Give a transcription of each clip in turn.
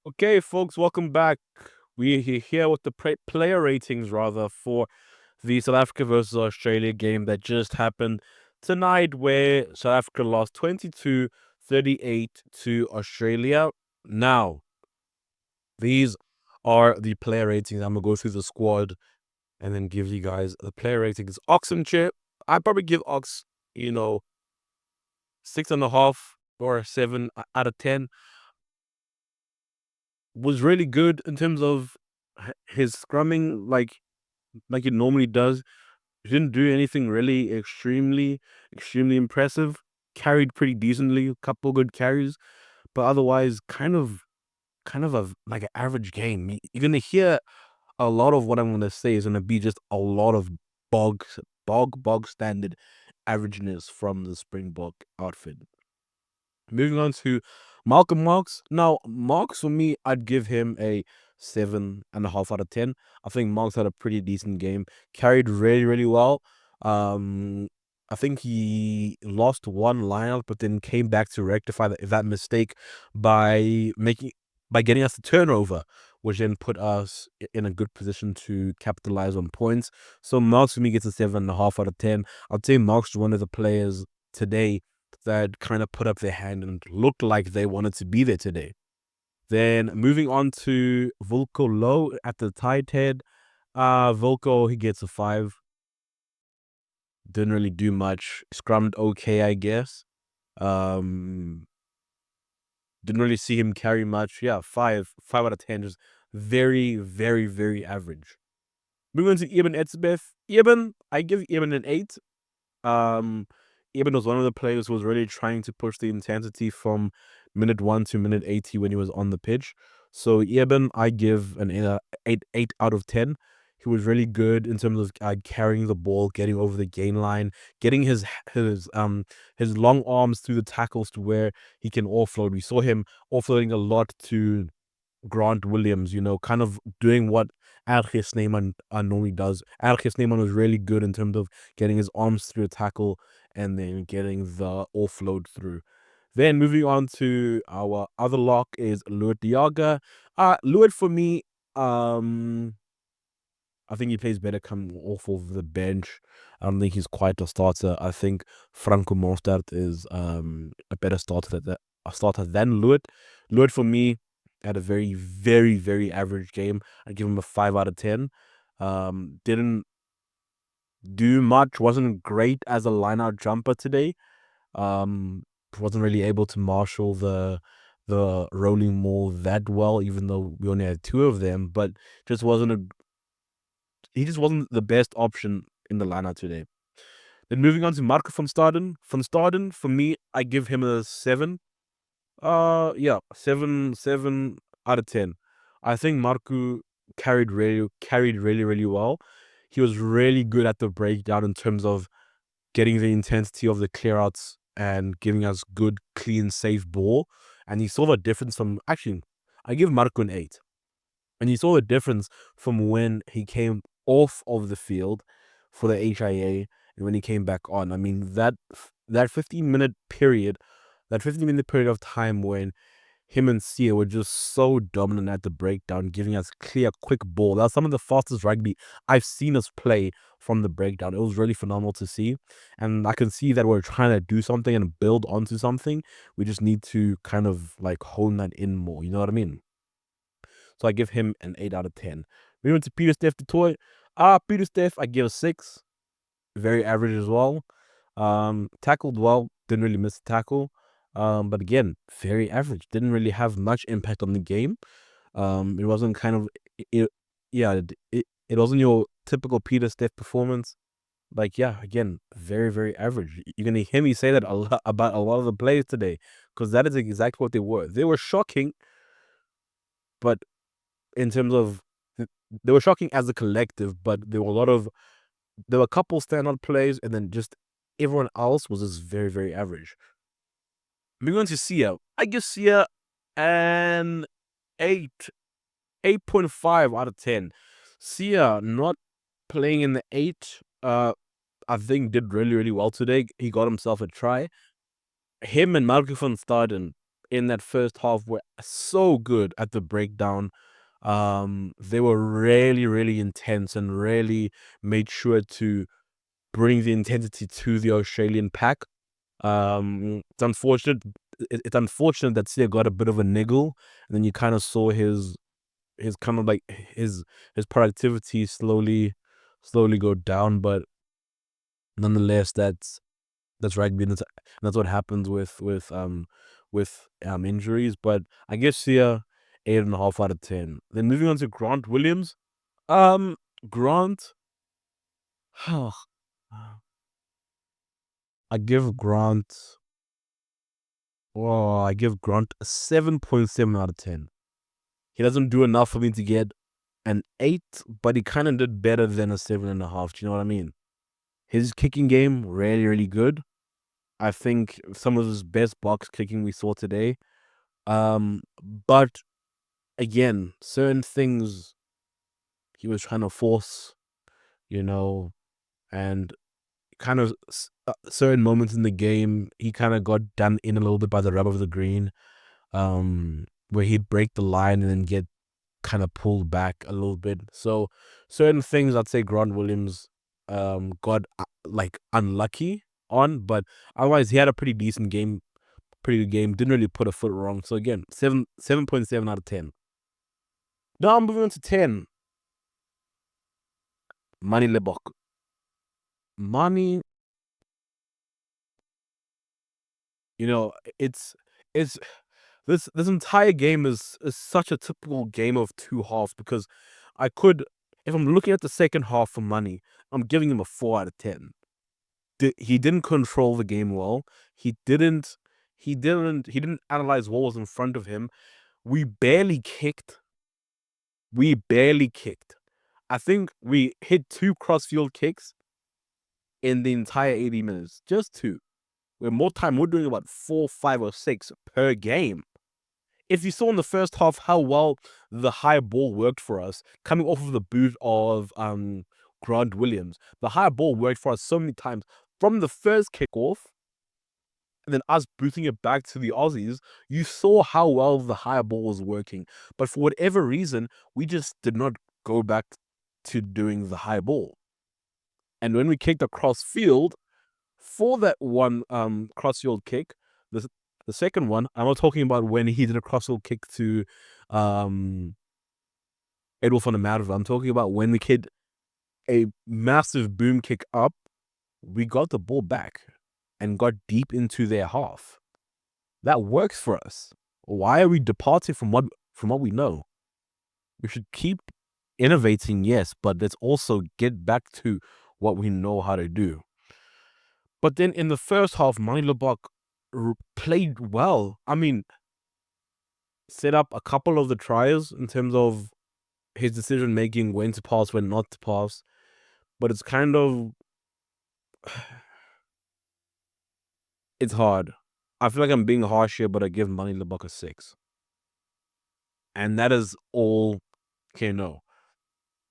Okay, folks, welcome back. We're here with the player ratings, rather, for the South Africa versus Australia game that just happened tonight, where South Africa lost 22-38 to Australia. Now, these are the player ratings. I'm going to go through the squad and then give you guys the player ratings. Ox and Chip, I'd probably give Ox, 6.5 or 7 out of 10. Was really good in terms of his scrumming, like it normally does. He didn't do anything really extremely impressive. Carried pretty decently, a couple good carries, but otherwise kind of a like an average game. You're gonna hear a lot of what I'm gonna say is gonna be just a lot of bog bog standard averageness from the Springbok outfit. Moving on to Malcolm Marks. Now, Marks for me, I'd give him a 7.5 out of 10. I think Marks had a pretty decent game, carried really well. Um, I think he lost one lineout, but then came back to rectify that mistake by getting us the turnover, which then put us in a good position to capitalize on points. So Marks for me gets a 7.5 out of 10. I'd say Marks is one of the players today that kind of put up their hand and looked like they wanted to be there today. Then moving on to Volko Low at the tight head. Volko, he gets a 5. Didn't really do much. Scrummed okay, I guess. Didn't really see him carry much. Yeah, 5 out of 10. Just very average. Moving on to Eben Etzebeth. Eben, I give Eben an 8. Um, Eben was one of the players who was really trying to push the intensity from minute 1 to minute 80 when he was on the pitch. So Eben, I give an 8 out of 10. He was really good in terms of carrying the ball, getting over the gain line, getting his long arms through the tackles to where he can offload. We saw him offloading a lot to Grant Williams, kind of doing what Erge Snyman normally does. Erge Snyman was really good in terms of getting his arms through a tackle and then getting the offload through. Then moving on to our other lock is Luit Diaga. Luit for me, I think he plays better coming off of the bench. I don't think he's quite a starter. I think Franco Mostert is a better starter than Luit. Luit for me had a very average game. I give him a 5 out of 10. Didn't do much. Wasn't great as a line-out jumper today. Um, wasn't really able to marshal the rolling maul that well, even though we only had 2 of them. But just wasn't he just wasn't the best option in the lineup today. Then moving on to Marco van Staden. Van Staden, for me, I give him a 7. Yeah, 7 out of 10. I think Marco carried really well. He was really good at the breakdown in terms of getting the intensity of the clearouts and giving us good, clean, safe ball. And he saw the difference from actually, I give Marco an 8. And you saw the difference from when he came off of the field for the HIA and when he came back on. I mean, that 15-minute period, that 15-minute period of time when him and Sia were just so dominant at the breakdown, giving us clear, quick ball. That was some of the fastest rugby I've seen us play from the breakdown. It was really phenomenal to see. And I can see that we're trying to do something and build onto something. We just need to kind of like hone that in more. You know what I mean? So I give him an 8 out of 10. We went to Pieter-Steph du Toit. Pieter-Steph, I give a 6. Very average as well. Tackled well. Didn't really miss a tackle. But again, very average. Didn't really have much impact on the game. It wasn't kind of, it wasn't your typical Pieter-Steph performance. Like, yeah, again, very average. You're going to hear me say that a lot about a lot of the players today, because that is exactly what they were. They were shocking, but in terms of they were shocking as a collective, but there were a couple standout plays, and then just everyone else was just very average. Moving on to Sia, I give Sia an 8.5 out of 10. Sia not playing in the 8, I think did really well today. He got himself a try. Him and Marco van Staden, in that first half were so good at the breakdown. They were really, really intense and really made sure to bring the intensity to the Australian pack. It's unfortunate. It's unfortunate that Sia got a bit of a niggle, and then you kind of saw his kind of like his productivity slowly go down. But nonetheless, that's rugby. And that's what happens with injuries. But I guess Sia 8.5 out of 10. Then moving on to Grant Williams. Um, Grant. I give Grant. Oh, I give Grant a 7.7 out of 10. He doesn't do enough for me to get an 8, but he kind of did better than a 7.5. Do you know what I mean? His kicking game, really, really good. I think some of his best box kicking we saw today. But again, certain things he was trying to force, you know, and kind of certain moments in the game, he kind of got done in a little bit by the rub of the green, where he'd break the line and then get kind of pulled back a little bit. So certain things I'd say Grant Williams got like unlucky on, but otherwise he had a pretty decent game, pretty good game. Didn't really put a foot wrong. So again, 7.7 out of 10. Now I'm moving on to 10. Mani Lebok. Mani, you know, it's this entire game is such a typical game of two halves because I could, if I'm looking at the second half for Mani, I'm giving him a 4 out of 10. He didn't control the game well. He didn't analyze what was in front of him. We barely kicked. We barely kicked. I think we hit 2 cross-field kicks in the entire 80 minutes. Just 2. We're more time, we're doing about 4, 5, or 6 per game. If you saw in the first half how well the high ball worked for us, coming off of the boot of Grant Williams, the high ball worked for us so many times from the first kickoff, and then us booting it back to the Aussies. You saw how well the high ball was working, but for whatever reason, we just did not go back to doing the high ball. And when we kicked across field for that one cross-field kick, the second one, I'm not talking about when he did a cross-field kick to Edwin van der Merwe. I'm talking about when we hit a massive boom kick up, we got the ball back and got deep into their half. That works for us. Why are we departing from what we know? We should keep innovating, yes, but let's also get back to what we know how to do. But then in the first half, Mani Lebok played well. I mean, set up a couple of the tries in terms of his decision making, when to pass, when not to pass. But it's kind of, it's hard. I feel like I'm being harsh here, but I give Mani Lebok a 6. And that is all no.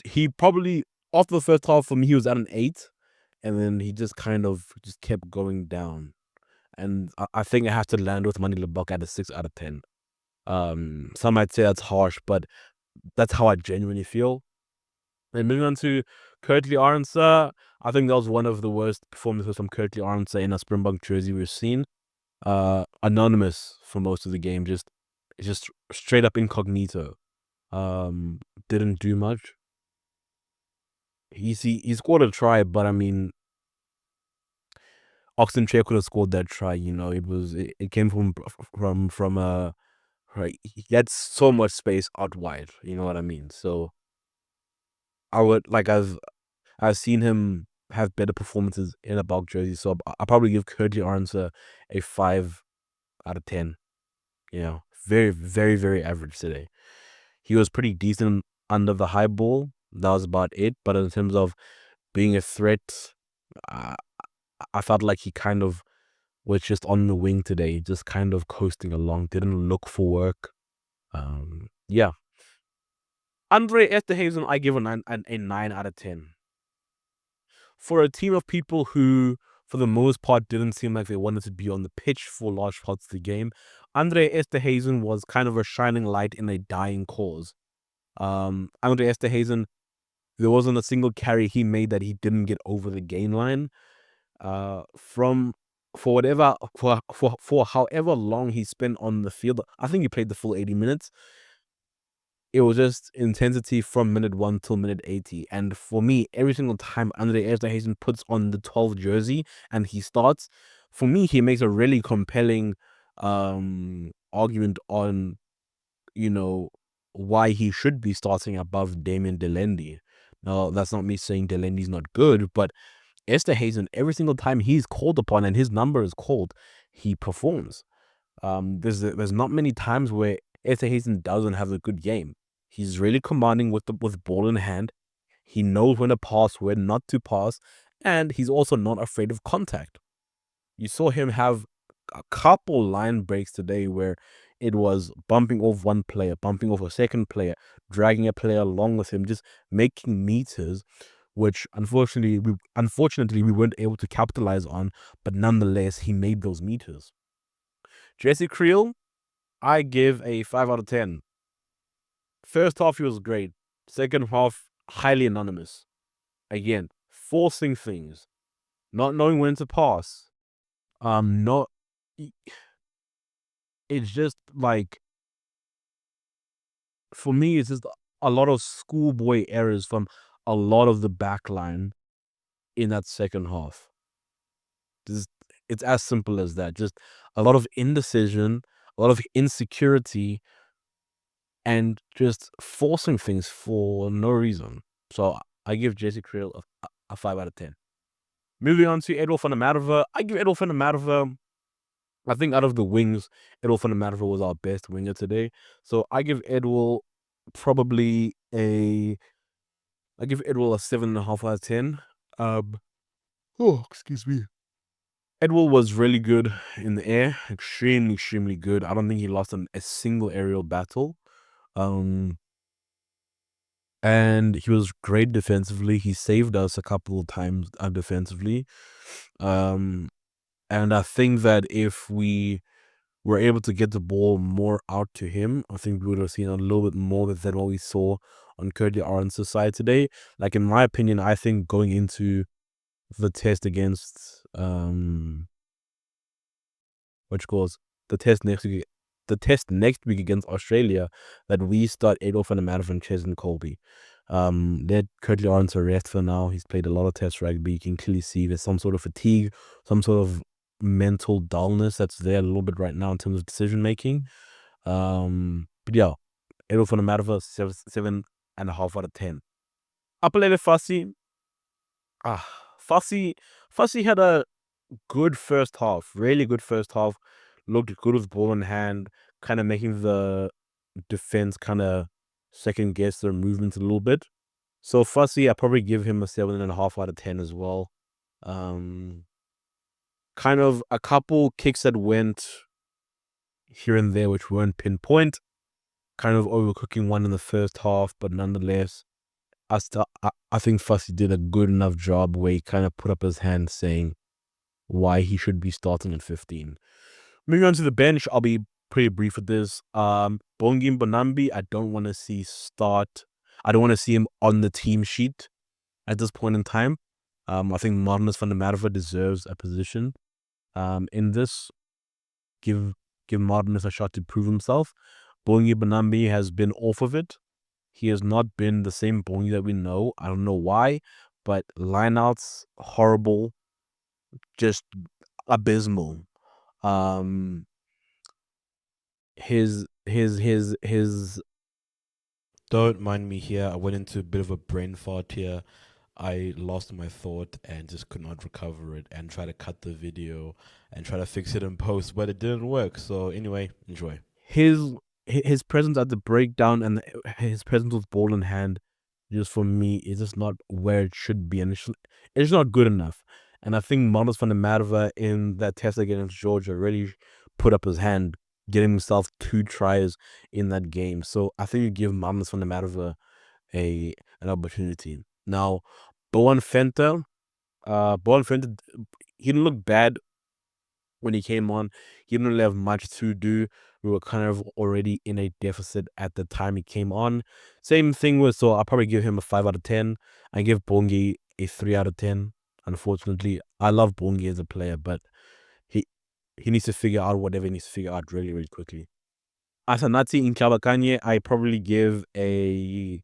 He probably, after the first half, for me, he was at an 8. And then he just kind of just kept going down. And I think I have to land with Mani Lebok at a 6 out of 10. Some might say that's harsh, but that's how I genuinely feel. And moving on to Kurtley Arendse, I think that was one of the worst performances from Kurtley Arendse in a Springbok jersey we've seen. Anonymous for most of the game, just straight up incognito. Didn't do much. He scored a try, but I mean, Oxen Chair could have scored that try. It came from right. He had so much space out wide. You know what I mean? So I would I've seen him have better performances in a bulk jersey. So I'll probably give Kurtley Arendse a 5 out of 10. Very, very, very average today. He was pretty decent under the high ball. That was about it. But in terms of being a threat, I felt like he kind of was just on the wing today, just kind of coasting along, didn't look for work. Yeah. Andre Esterhuizen, I give a 9 out of 10. For a team of people who, for the most part, didn't seem like they wanted to be on the pitch for large parts of the game, Andre Esterhazen was kind of a shining light in a dying cause. Andre Esterhazen, there wasn't a single carry he made that he didn't get over the gain line. From for whatever for however long he spent on the field, I think he played the full 80 minutes. It was just intensity from minute 1 till minute 80. And for me, every single time Andre Esterhazen puts on the 12 jersey and he starts, for me, he makes a really compelling argument on, you know, why he should be starting above Damien Delendi. Now, that's not me saying Delendi's not good, but Esterhazen, every single time he's called upon and his number is called, he performs. There's not many times where Esterhazen doesn't have a good game. He's really commanding with ball in hand. He knows when to pass, when not to pass, and he's also not afraid of contact. You saw him have a couple line breaks today where it was bumping off one player, bumping off a second player, dragging a player along with him, just making meters, which unfortunately we weren't able to capitalize on, but nonetheless he made those meters. Jesse Creel, I give a 5 out of 10. First half, he was great. Second half, highly anonymous. Again, forcing things, not knowing when to pass. Not. It's just like, for me, it's just a lot of schoolboy errors from a lot of the backline in that second half. It's as simple as that. Just a lot of indecision, a lot of insecurity, and just forcing things for no reason. So I give Jesse Creel a 5 out of 10. Moving on to Edwin van der Merwe. I give Edwin van der Merwe, I think out of the wings, Edwin van der Merwe was our best winger today. So I give Edwin probably a 7.5 out of 10. Excuse me. Edwin was really good in the air, extremely good. I don't think he lost a single aerial battle. And he was great defensively. He saved us a couple of times defensively. And I think that if we were able to get the ball more out to him, I think we would have seen a little bit more than what we saw on Curdy Arons' side today. Like, in my opinion, I think going into the test against the test next week against Australia, that we start Adolf van der Merwe and Chesney Colby. Let Curtly Arons rest for now. He's played a lot of test rugby. You can clearly see there's some sort of fatigue, some sort of mental dullness that's there a little bit right now in terms of decision making. But yeah, Adolf van der Merwe, 7.5 out of 10. Apelele Fassi. Fassi had a good first half, really good first half. Looked good with ball in hand, kind of making the defense kind of second guess their movements a little bit. So Fussy, I probably give him a 7.5 out of 10 as well. Kind of a couple kicks that went here and there, which weren't pinpoint. Kind of overcooking one in the first half, but nonetheless, I think Fussy did a good enough job where he kind of put up his hand saying why he should be starting at 15. Moving on to the bench, I'll be pretty brief with this. Bongi Bonambi, I don't want to see start. I don't want to see him on the team sheet at this point in time. I think Marnus van der Merwe deserves a position in this. Give Marnus a shot to prove himself. Bongi Bonambi has been off of it. He has not been the same Bongi that we know. I don't know why, but lineouts, horrible, just abysmal. His Don't mind me here. I went into a bit of a brain fart here. I lost my thought and just could not recover it and try to cut the video and try to fix it in post, but it didn't work. So anyway, enjoy. his presence at the breakdown and his presence with ball in hand, just for me, is just not where it should be, and it's not good enough. And I think Marnus van der Merwe in that test against Georgia really put up his hand, getting himself 2 tries in that game. So I think you give Marnus van der Merwe an opportunity. Now, Bowen Fenter, he didn't look bad when he came on. He didn't really have much to do. We were kind of already in a deficit at the time he came on. Same thing with, so I'll probably give him a 5 out of 10. I give Bongi a 3 out of 10. Unfortunately, I love Bongi as a player, but he he needs to figure out whatever he needs to figure out really, really quickly. Asanati in Kabakanye, I probably give a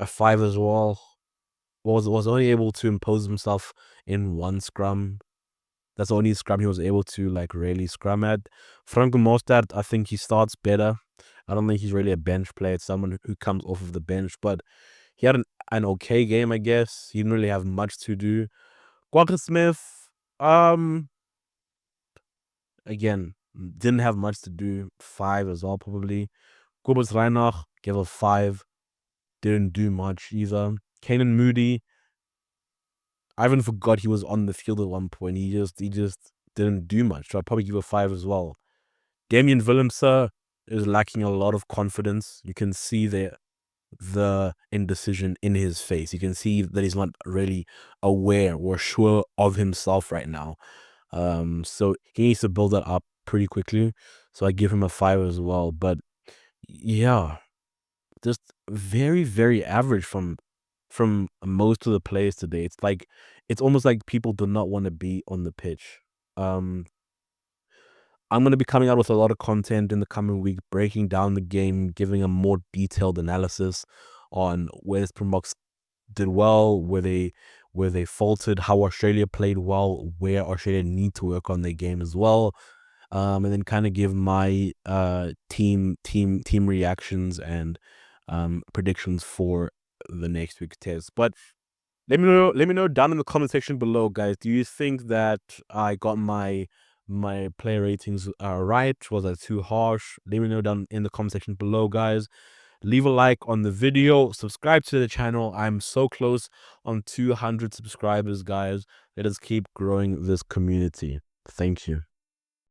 5 as well. Was only able to impose himself in one scrum. That's the only scrum he was able to like really scrum at. Franco Mostert, I think he starts better. I don't think he's really a bench player. It's someone who comes off of the bench, but he had an okay game, I guess. He didn't really have much to do. Quacker Smith, um, again, didn't have much to do. 5 as well, probably. Kobus Reinach, gave a 5. Didn't do much either. Kanan Moody, I even forgot he was on the field at one point. He just didn't do much. So I'd probably give a 5 as well. Damien Willemse is lacking a lot of confidence. You can see the indecision in his face. You can see that he's not really aware or sure of himself right now. So he needs to build that up pretty quickly. So I give him a 5 as well. But yeah, just very, very average from most of the players today. It's almost like people do not want to be on the pitch. I'm going to be coming out with a lot of content in the coming week, breaking down the game, giving a more detailed analysis on where the Springboks did well, where they faltered, how Australia played well, where Australia need to work on their game as well. And then kind of give my team reactions and predictions for the next week's test. But let me know down in the comment section below, guys. Do you think that I got my player ratings right? Was I too harsh? Let me know down in the comment section below, guys. Leave a like on the video. Subscribe to the channel. I'm so close on 200 subscribers, guys. Let us keep growing this community. Thank you.